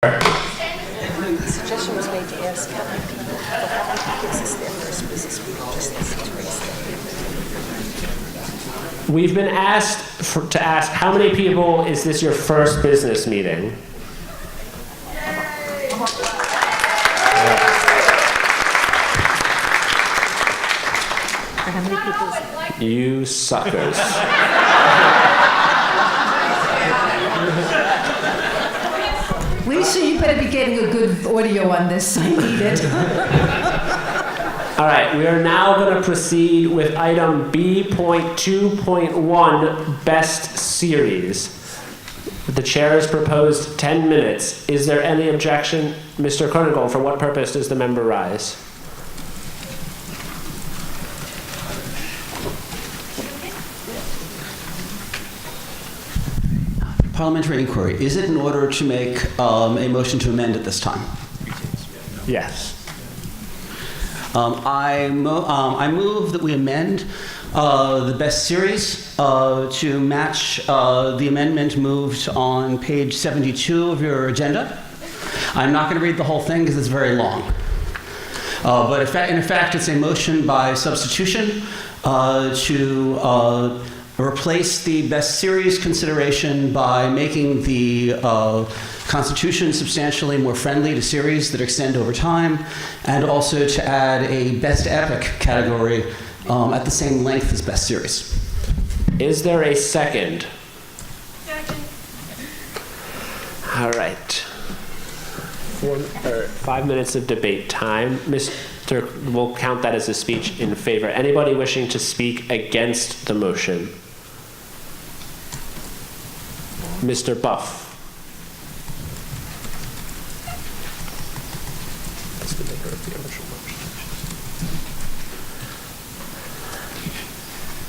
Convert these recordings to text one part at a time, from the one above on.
The suggestion was made to ask how many people, is this their first business meeting, just listen to raise their hand. We've been asked to ask how many people is this your first business meeting? How many people is it? You suckers. Lisa, you better be getting a good audio on this. I need it. All right, we are now going to proceed with item B.2.1, Best Series. The chair has proposed 10 minutes. Is there any objection? Mr. Kernagel, for what purpose does the member rise? Parliamentary inquiry. Is it in order to make a motion to amend at this time? Yes. I move that we amend the best series to match the amendment moved on page 72 of your agenda. I'm not going to read the whole thing because it's very long. But in fact, it's a motion by substitution to replace the best series consideration by making the Constitution substantially more friendly to series that extend over time, and also to add a best epic category at the same length as best series. Is there a second? Second. All right. 5 minutes of debate time. We'll count that as a speech in favor. Anybody wishing to speak against the motion? Mr. Buff.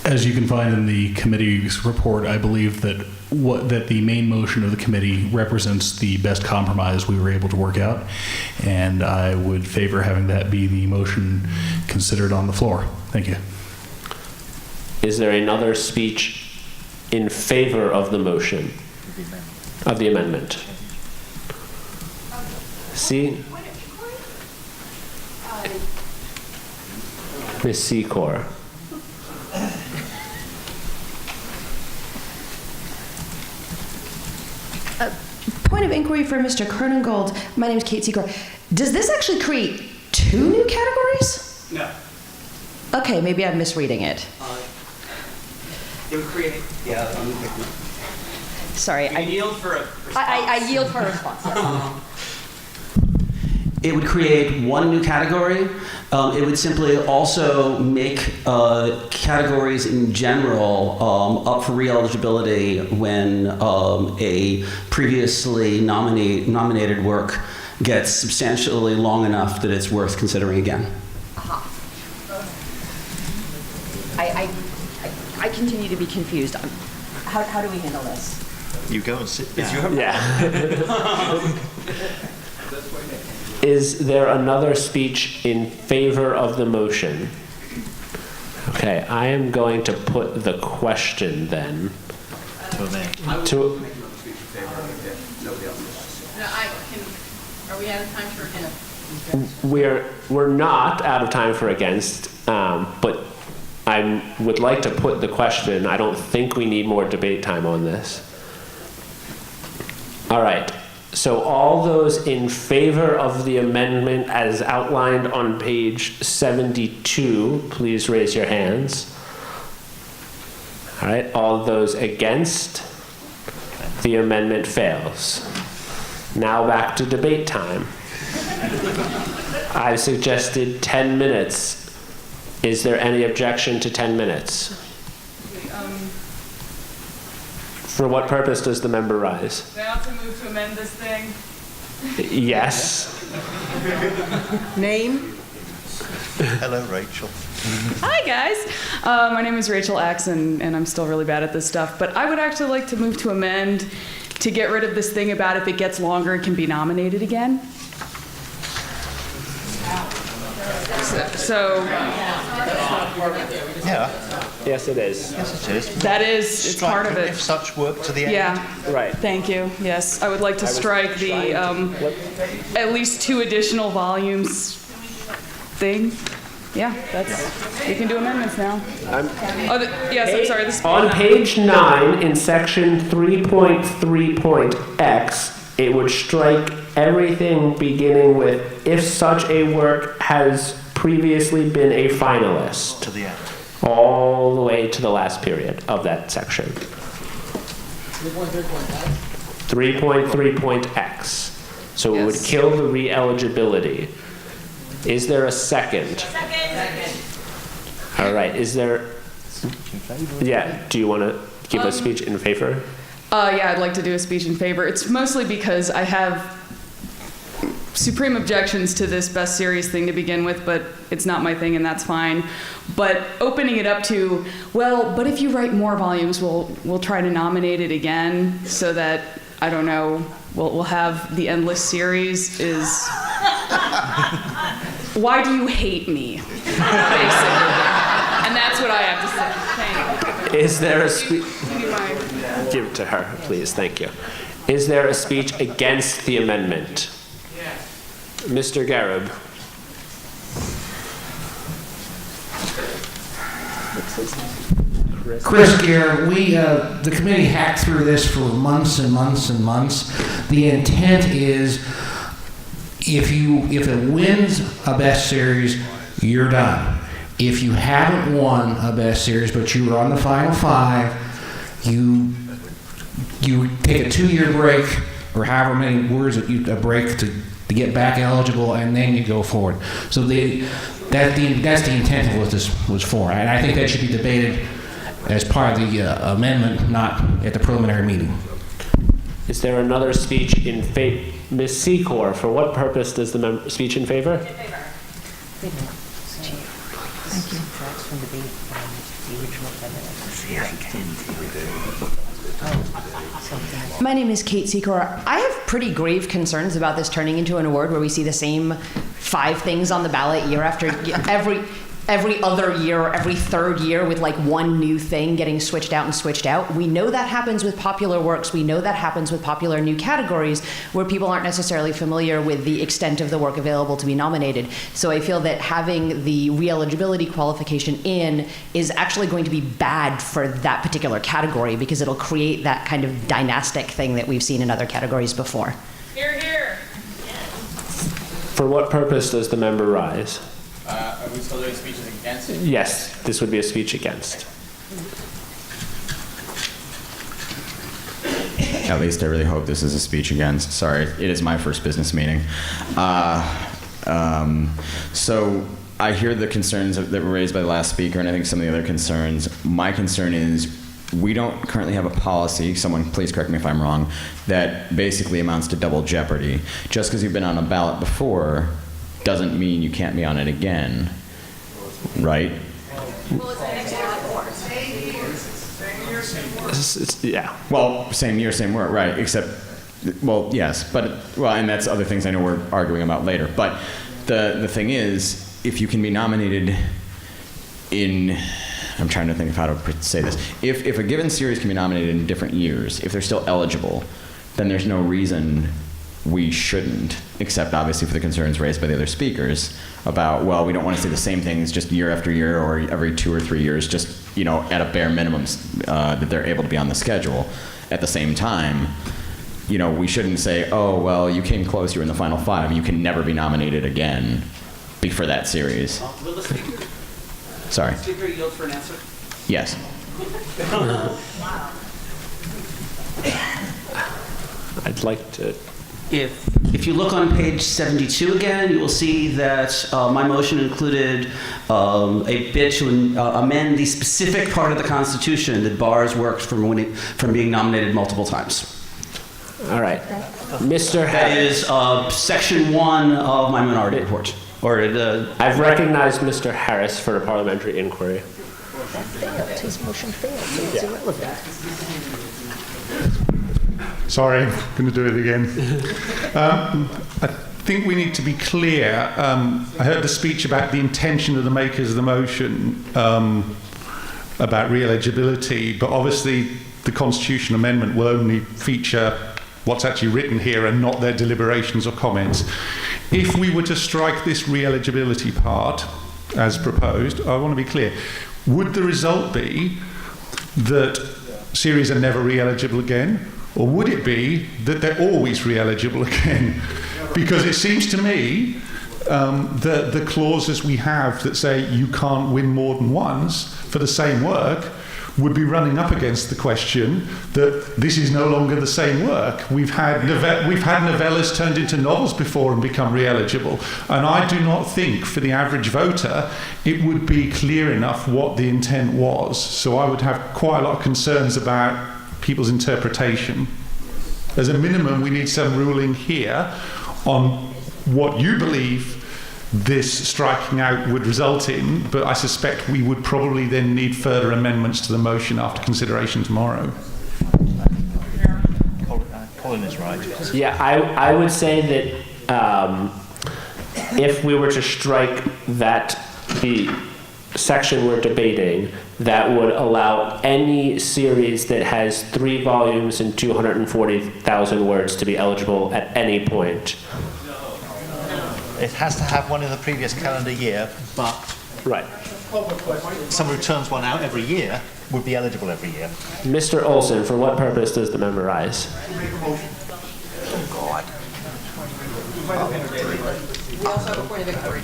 As you can find in the committee's report, I believe that the main motion of the committee represents the best compromise we were able to work out, and I would favor having that be the motion considered on the floor. Thank you. Is there another speech in favor of the motion? Of the amendment? See? Ms. Secor. Point of inquiry for Mr. Kernengold. My name is Kate Secor. Does this actually create 2 new categories? No. Okay, maybe I'm misreading it. It would create, Sorry, I yield for a response. I yield for a response. It would create 1 new category. It would simply also make categories in general up for re-eligibility when a previously nominated work gets substantially long enough that it's worth considering again. I continue to be confused. How do we handle this? You go and sit down. Yeah. Is there another speech in favor of the motion? Okay, I am going to put the question then. To amend. To, Are we out of time for against? we're not out of time for against, but I would like to put the question. I don't think we need more debate time on this. All right. So all those in favor of the amendment as outlined on page 72, please raise your hands. All right. All those against, the amendment fails. Now back to debate time. I've suggested 10 minutes. Is there any objection to 10 minutes? For what purpose does the member rise? They also move to amend this thing. Yes. Name? Hello, Rachel. Hi, guys. My name is Rachel Axon, and I'm still really bad at this stuff. But I would actually like to move to amend to get rid of this thing about if it gets longer, it can be nominated again. So Yeah, Yes, it is. yes it is. that is, it's part of Strike it. if such work to the end. Yeah, Right. thank you. Yes, I would like to strike the at least 2 additional volumes thing. Yeah, we can do amendments now. Yes, I'm sorry. This On page 9, in section 3.3.x, it would strike everything beginning with "if such a work has previously been a finalist," To the end. all the way to the last period of that section. 3.3.x. So it would Yes. kill the re-eligibility. Is there a second? Second. All right. Is there? Yeah. Do you want to give a speech in favor? Yeah, I'd like to do a speech in favor. It's mostly because I have supreme objections to this best series thing to begin with, but it's not my thing, and that's fine. But opening it up to, well, but if you write more volumes, we'll try to nominate it again, so that, I don't know, we'll have the endless series is. Why do you hate me? Basically. And that's what I have to say. Thank you. Is there a speech? Give me my- Give it to her, please. Thank you. Is there a speech against the amendment? Mr. Garib. Chris Gear, the committee hacked through this for months and months and months. The intent is, if it wins a best series, you're done. If you haven't won a best series, but you were on the final 5, you take a 2-year break, or however many words that you a break to get back eligible, and then you go forward. So that's the intent of what this was for, and I think that should be debated as part of the amendment, not at the preliminary meeting. Is there another speech in favor? Ms. Secor, for what purpose does the speech in favor? Thank you. That's from the original amendment. My name is Kate Secor. I have pretty grave concerns about this turning into an award where we see the same 5 things on the ballot year after every other year or every 3rd year, with like one new thing getting switched out and switched out. We know that happens with popular works. We know that happens with popular new categories where people aren't necessarily familiar with the extent of the work available to be nominated. So I feel that having the re-eligibility qualification in is actually going to be bad for that particular category, because it'll create that kind of dynastic thing that we've seen in other categories before. Here, here. For what purpose does the member rise? Are we still doing speeches against it? Yes, this would be a speech against. At least I really hope this is a speech against. Sorry, it is my first business meeting. So I hear the concerns that were raised by the last speaker, and I think some of the other concerns. My concern is we don't currently have a policy, someone please correct me if I'm wrong, that basically amounts to double jeopardy. Just because you've been on a ballot before doesn't mean you can't be on it again, right? Yeah. Well, same year, same work, right? Except, well, yes, but and that's other things I know we're arguing about later. But the thing is, if you can be nominated in, I'm trying to think of how to say this. If a given series can be nominated in different years, if they're still eligible, then there's no reason we shouldn't, except obviously for the concerns raised by the other speakers about, well, we don't want to see the same things just year after year or every 2 or 3 years, just, you know, at a bare minimum that they're able to be on the schedule. At the same time, you know, we shouldn't say, oh, well, you came close, you were in the final 5, you can never be nominated again for that series. Will the speaker? Sorry. Speaker yield for an answer? Yes. I'd like to. If you look on page 72 again, you will see that my motion included a bid to amend the specific part of the Constitution that bars works from being nominated multiple times. All right. Mr. That Harris. is section 1 of my minority report. I've recognized Mr. Harris for a parliamentary inquiry. That failed. His motion failed, so it's irrelevant. Sorry, I'm going to do it again. I think we need to be clear. I heard the speech about the intention of the makers of the motion about re-eligibility, but obviously the Constitution Amendment will only feature what's actually written here and not their deliberations or comments. If we were to strike this re-eligibility part, as proposed, I want to be clear, would the result be that series are never re-eligible again? Or would it be that they're always re-eligible again? Because it seems to me that the clauses we have that say you can't win more than once for the same work would be running up against the question that this is no longer the same work. We've had novellas turned into novels before and become re-eligible. And I do not think for the average voter it would be clear enough what the intent was. So I would have quite a lot of concerns about people's interpretation. As a minimum, we need some ruling here on what you believe this striking out would result in, but I suspect we would probably then need further amendments to the motion after consideration tomorrow. Colin is right. Yeah, I would say that if we were to strike that, the section we're debating, that would allow any series that has 3 volumes and 240,000 words to be eligible at any point. It has to have one in the previous calendar year, but Right. someone who turns one out every year would be eligible every year. Mr. Olson, for what purpose does the member rise? God. We also have a point of inquiry.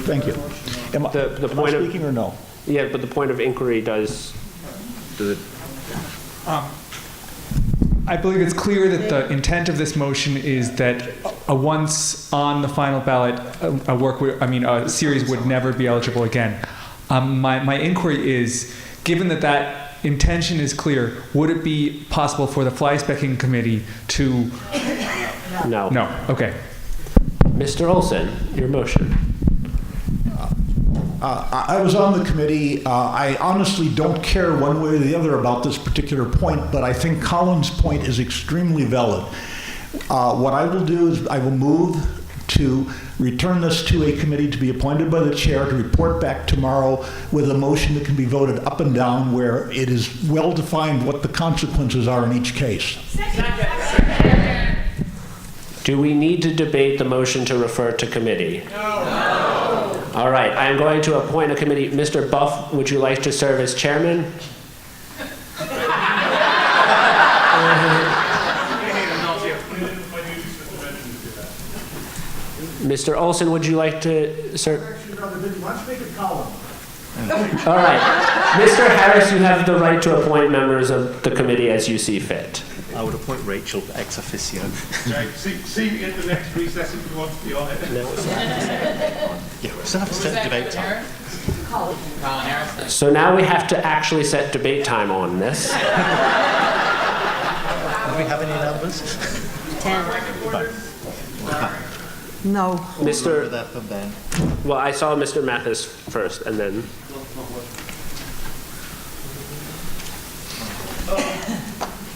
Thank you. Am I speaking or no? Yeah, but the point of inquiry does it? I believe it's clear that the intent of this motion is that once on the final ballot, a series would never be eligible again. My inquiry is, given that intention is clear, would it be possible for the fly-specking committee to... No. No, okay. Mr. Olson, your motion. I was on the committee. I honestly don't care one way or the other about this particular point, but I think Colin's point is extremely valid. What I will do is I will move to return this to a committee to be appointed by the chair to report back tomorrow with a motion that can be voted up and down where it is well defined what the consequences are in each case. Do we need to debate the motion to refer to committee? No. All right, I'm going to appoint a committee. Mr. Buff, would you like to serve as chairman? Mr. Olson, would you like to serve? All right. Mr. Harris, you have the right to appoint members of the committee as you see fit. I would appoint Rachel ex officio. Right, see me at the next recess if you want to be on it. Yeah, we still have to set debate time. So now we have to actually set debate time on this. Do we have any numbers? 10. No. No. Mr. That from Ben. Well, I saw Mr. Mathis first, and then.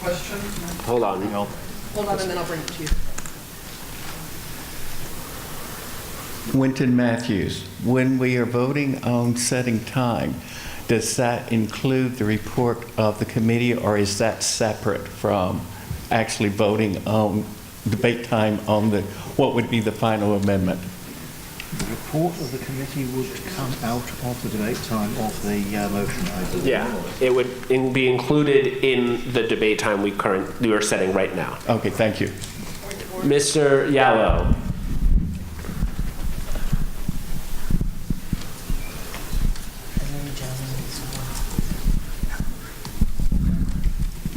Question? Hold on. Hold on, and then I'll bring it to you. Winton Matthews, when we are voting on setting time, does that include the report of the committee, or is that separate from actually voting on debate time on what would be the final amendment? The report of the committee would come out of the debate time of the motion. Yeah, it would be included in the debate time we are setting right now. Okay, thank you. Mr. Yallo.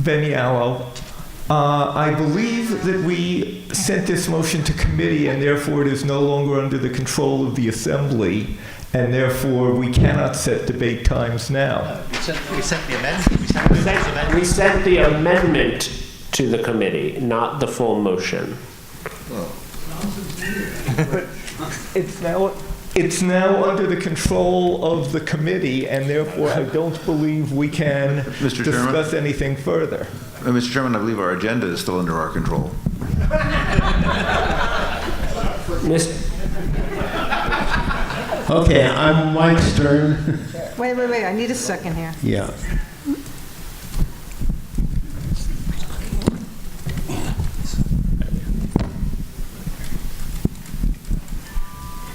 Ben Yallo. I believe that we sent this motion to committee and therefore it is no longer under the control of the Assembly and therefore we cannot set debate times now. We sent the amendment. We sent the amendment to the committee, not the full motion. But it's now under the control of the committee and therefore I don't believe we can discuss anything further. Mr. Chairman, I believe our agenda is still under our control. Okay, I'm Mike Stern. Wait, I need a second here. Yeah.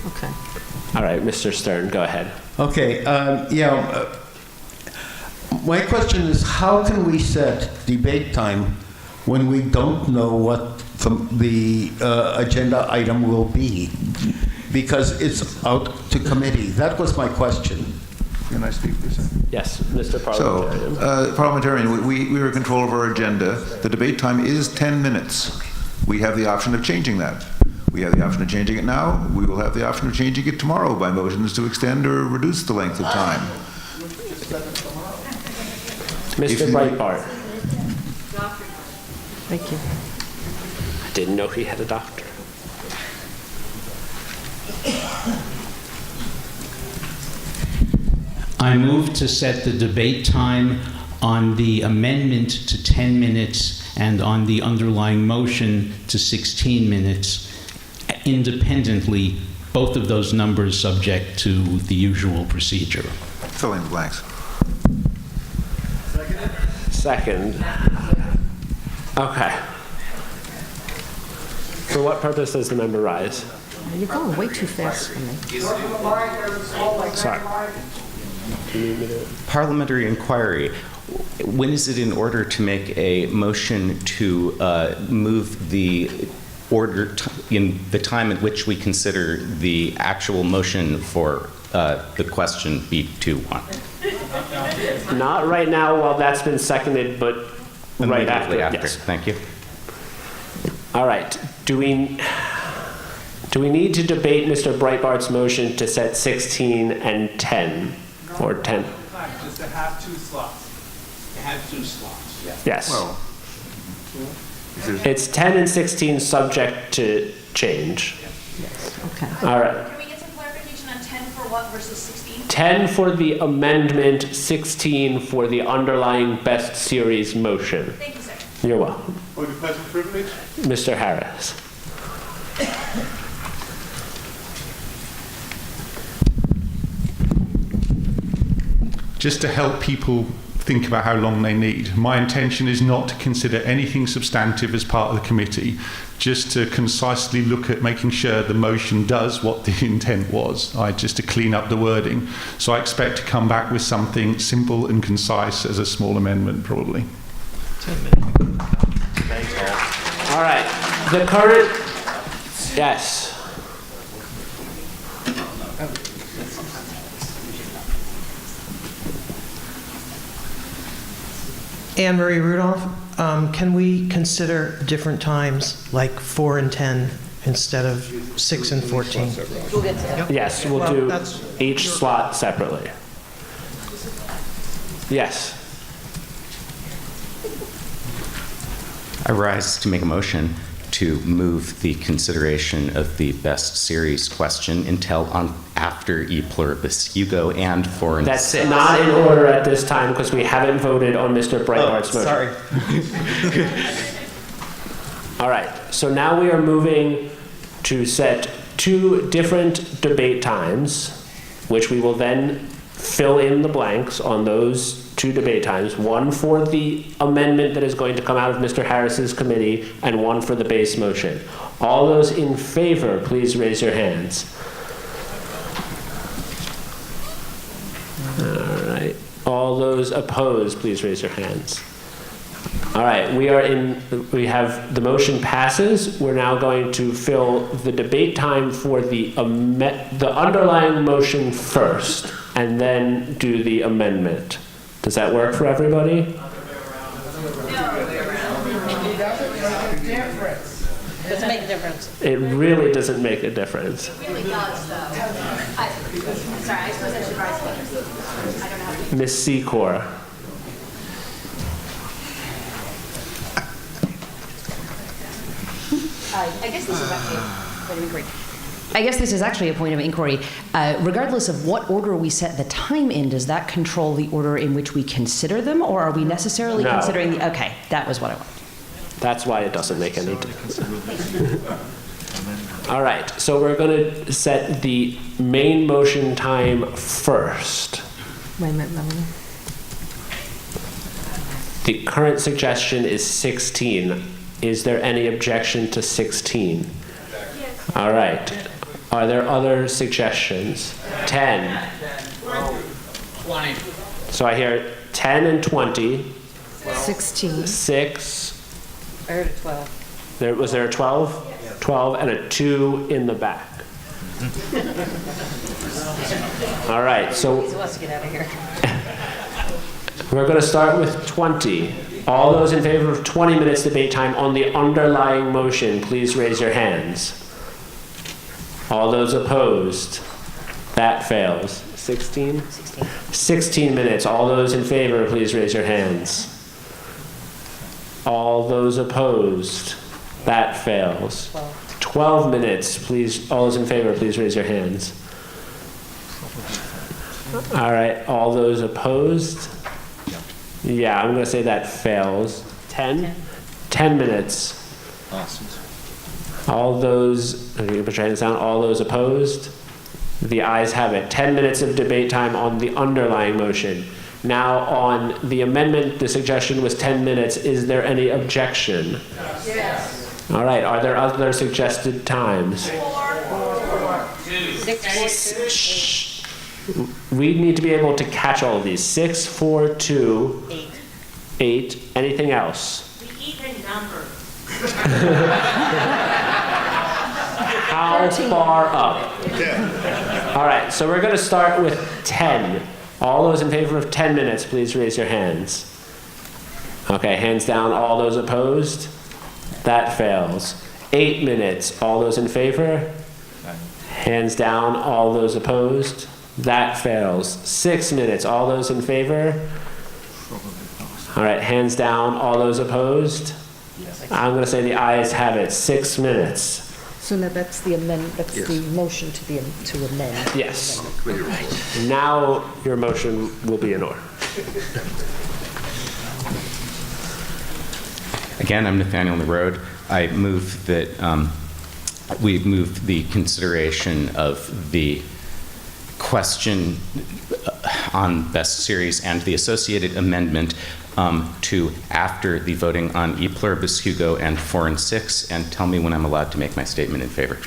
Okay. All right, Mr. Stern, go ahead. Okay, my question is, how can we set debate time when we don't know what the agenda item will be? Because it's out to committee. That was my question. Can I speak for a second? Yes, Mr. Parliamentarian. So, parliamentarian, we are in control of our agenda. The debate time is 10 minutes. We have the option of changing that. We have the option of changing it now. We will have the option of changing it tomorrow by motions to extend or reduce the length of time. Mr. Breitbart. Thank you. I didn't know he had a doctor. I move to set the debate time on the amendment to 10 minutes and on the underlying motion to 16 minutes, independently, both of those numbers subject to the usual procedure. Fill in the blanks. Second. Okay. For what purpose does the member rise? You're going way too fast for me. Sorry. Parliamentary inquiry. When is it in order to make a motion to move the order in the time at which we consider the actual motion for the question B21? Not right now while that's been seconded, but right after. Yes. Thank you. All right. Do we need to debate Mr. Breitbart's motion to set 16 and 10? Or 10? Just to have two slots. To have two slots. Yes. Well, it's 10 and 16 subject to change. Okay. All right. Can we get some clarification on 10 for what versus 16? 10 for the amendment, 16 for the underlying best series motion. Thank you, sir. You're welcome. Or the present privilege? Mr. Harris. Just to help people think about how long they need, my intention is not to consider anything substantive as part of the committee, just to concisely look at making sure the motion does what the intent was, just to clean up the wording. So I expect to come back with something simple and concise as a small amendment, probably. 10 minutes. All right. The current, yes. Anne Marie Rudolph, can we consider different times, like 4 and 10 instead of 6 and 14? We'll get to that. Yes, we'll do each slot separately. Yes. I rise to make a motion to move the consideration of the best series question until after e pluribus Hugo and 4 and 6. That's not in order at this time because we haven't voted on Mr. Breitbart's motion. Sorry. All right. So now we are moving to set 2 different debate times, which we will then fill in the blanks on those 2 debate times, one for the amendment that is going to come out of Mr. Harris's committee and one for the base motion. All those in favor, please raise your hands. All right. All those opposed, please raise your hands. All right, we have the motion passes. We're now going to fill the debate time for the underlying motion first and then do the amendment. Does that work for everybody? Doesn't make a difference. It really doesn't make a difference. It really does, though. Sorry, I suppose I should rise first. I don't know how to. Ms. Secor. I guess this is actually what we agreed. I guess this is actually a point of inquiry. Regardless of what order we set the time in, does that control the order in which we consider them, or are we necessarily No. considering the... Okay, that was what I wanted. That's why it doesn't make any difference. All right, so we're going to set the main motion time first. Wait a minute, Melanie. The current suggestion is 16. Is there any objection to 16? All right. Are there other suggestions? 10. 20. So I hear 10 and 20. 16. 6. I heard a 12. Was there a 12? 12 and a 2 in the back. All right, so Let's get out of here. we're going to start with 20. All those in favor of 20 minutes debate time on the underlying motion, please raise your hands. All those opposed? That fails. 16? 16 minutes. All those in favor, please raise your hands. All those opposed? That fails. 12 minutes, please. All those in favor, please raise your hands. All right. All those opposed? Yeah, I'm going to say that fails. 10? 10 minutes. All those, okay, put your hands down. All those opposed? The ayes have it. 10 minutes of debate time on the underlying motion. Now on the amendment, the suggestion was 10 minutes. Is there any objection? Yes. All right. Are there other suggested times? 6. Shh. We need to be able to catch all of these. 6, 4, 2, 8. Anything else? We even number. How far up? All right, so we're going to start with 10. All those in favor of 10 minutes, please raise your hands. Okay, hands down. All those opposed? That fails. 8 minutes. All those in favor? Hands down. All those opposed? That fails. 6 minutes. All those in favor? All right, hands down. All those opposed? I'm going to say the ayes have it. 6 minutes. So now that's the amendment, that's the motion to amend. Yes. Now your motion will be in order. Again, I'm Nathaniel Road. I move that we move the consideration of the question on Best Series and the associated amendment to after the voting on E pluribus Hugo and 4 and 6, and tell me when I'm allowed to make my statement in favor.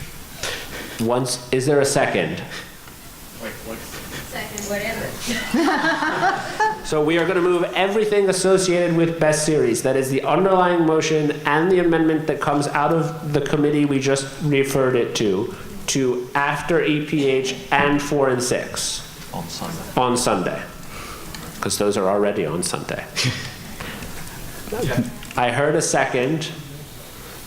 Is there a second? Second, what is it? So we are going to move everything associated with Best Series, that is the underlying motion and the amendment that comes out of the committee we just referred it to after EPH and 4 and 6. On Sunday. On Sunday. Because those are already on Sunday. I heard a second,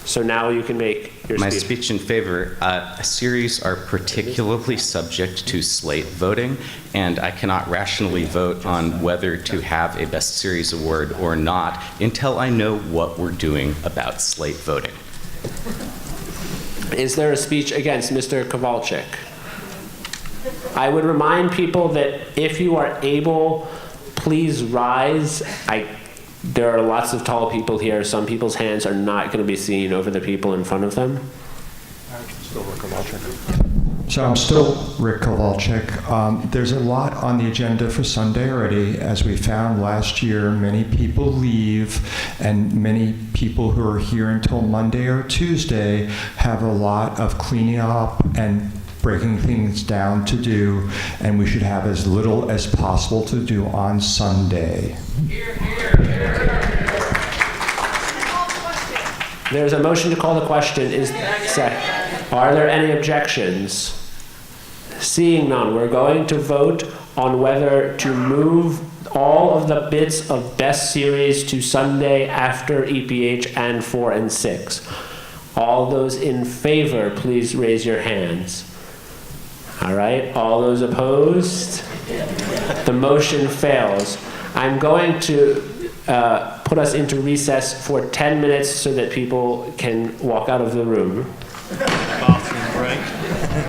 so now you can make your My speech. speech in favor. Series are particularly subject to slate voting, and I cannot rationally vote on whether to have a Best Series award or not until I know what we're doing about slate voting. Is there a speech against Mr. Kowalczyk? I would remind people that if you are able, please rise. There are lots of tall people here. Some people's hands are not going to be seen over the people in front of them. So I'm still Rick Kowalczyk. There's a lot on the agenda for Sunday already. As we found last year, many people leave, and many people who are here until Monday or Tuesday have a lot of cleaning up and breaking things down to do, and we should have as little as possible to do on Sunday. There's a motion to call the question. Are there any objections? Seeing none, we're going to vote on whether to move all of the bits of Best Series to Sunday after EPH and 4 and 6. All those in favor, please raise your hands. All right, all those opposed? The motion fails. I'm going to put us into recess for 10 minutes so that people can walk out of the room. Bathroom break.